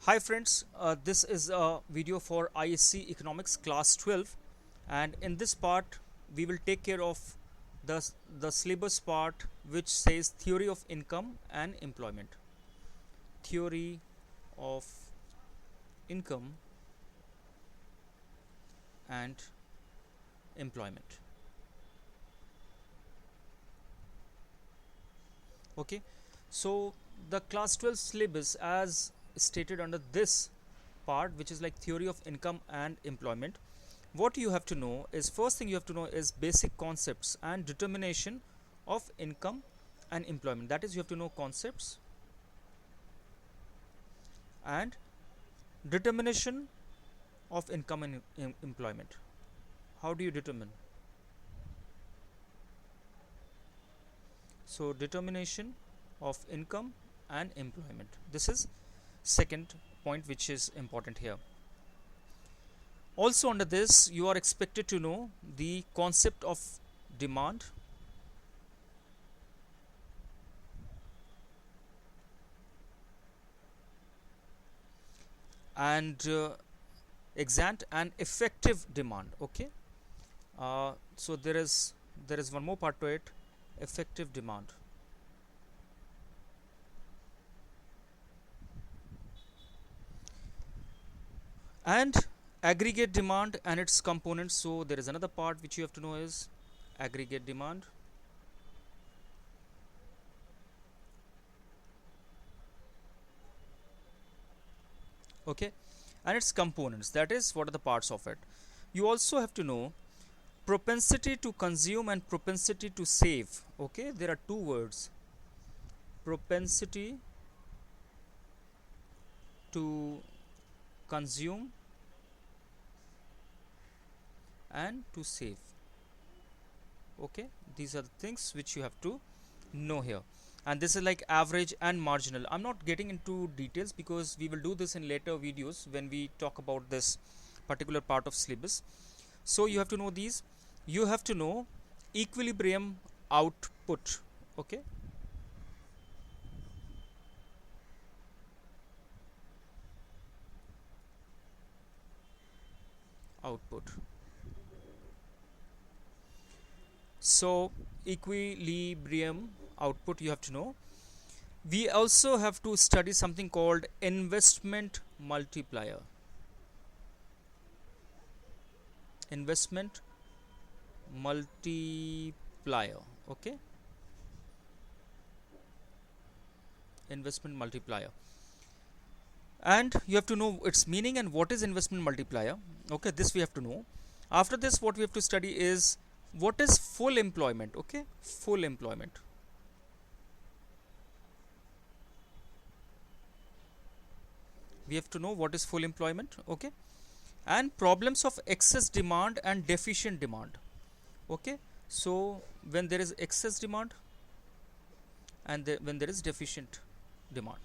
Hi friends, this is a video for ISC Economics class 12, and in this part we will take care of the syllabus part which says theory of income and employment. Theory of income and employment. Okay, so the class 12 syllabus as stated under this part, which is like theory of income and employment, what you have to know is, first thing you have to know is basic concepts and determination of income and employment. That is, you have to know concepts and determination of income and employment. How do you determine? So determination of income and employment, this is second point which is important here. Also under this you are expected to know the concept of demand, and exact and effective demand. Okay, so there is one more part to it, effective demand. And aggregate demand and its components. So there is another part which you have to know is aggregate demand. Okay, and its components, that is, what are the parts of it. You also have to know propensity to consume and propensity to save. Okay, there are two words, propensity to consume and to save. Okay, these are the things which you have to know here, and this is like average and marginal. I'm not getting into details because we will do this in later videos when we talk about this particular part of syllabus. So you have to know these. You have to know equilibrium output. Okay, output. So equilibrium output you have to know. We also have to study something called investment multiplier. Investment multiplier. Okay, investment multiplier, and you have to know its meaning and what is investment multiplier. Okay, this we have to know. After this, what we have to study is what is full employment. Okay, full employment. We have to know what is full employment. Okay, and problems of excess demand and deficient demand. Okay, so when there is excess demand and when there is deficient demand.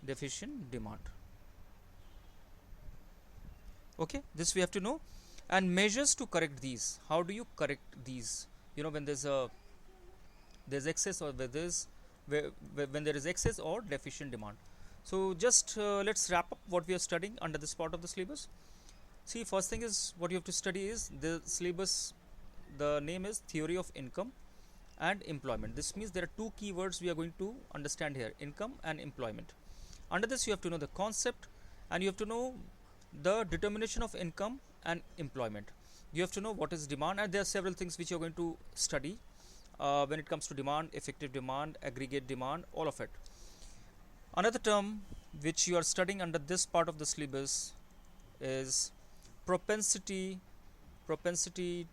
Deficient demand. Okay, this we have to know, and measures to correct these. How do you correct these? When there's excess, or when there is excess or deficient demand. So just let's wrap up what we are studying under this part of the syllabus. See, first thing is what you have to study is the syllabus. The name is theory of income and employment. This means there are two keywords we are going to understand here, income and employment. Under this you have to know the concept, and you have to know the determination of income and employment. You have to know what is demand, and there are several things which you are going to study when it comes to demand, effective demand, aggregate demand, all of it. Another term which you are studying under this part of the syllabus is propensity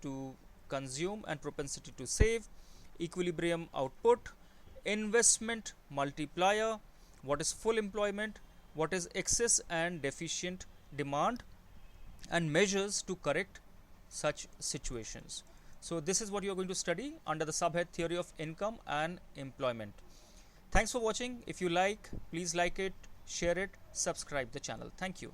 to consume and propensity to save, equilibrium output, investment multiplier, what is full employment, what is excess and deficient demand, and measures to correct such situations. So this is what you are going to study under the subhead theory of income and employment. Thanks for watching. If you like, please like it, share it, subscribe the channel. Thank you.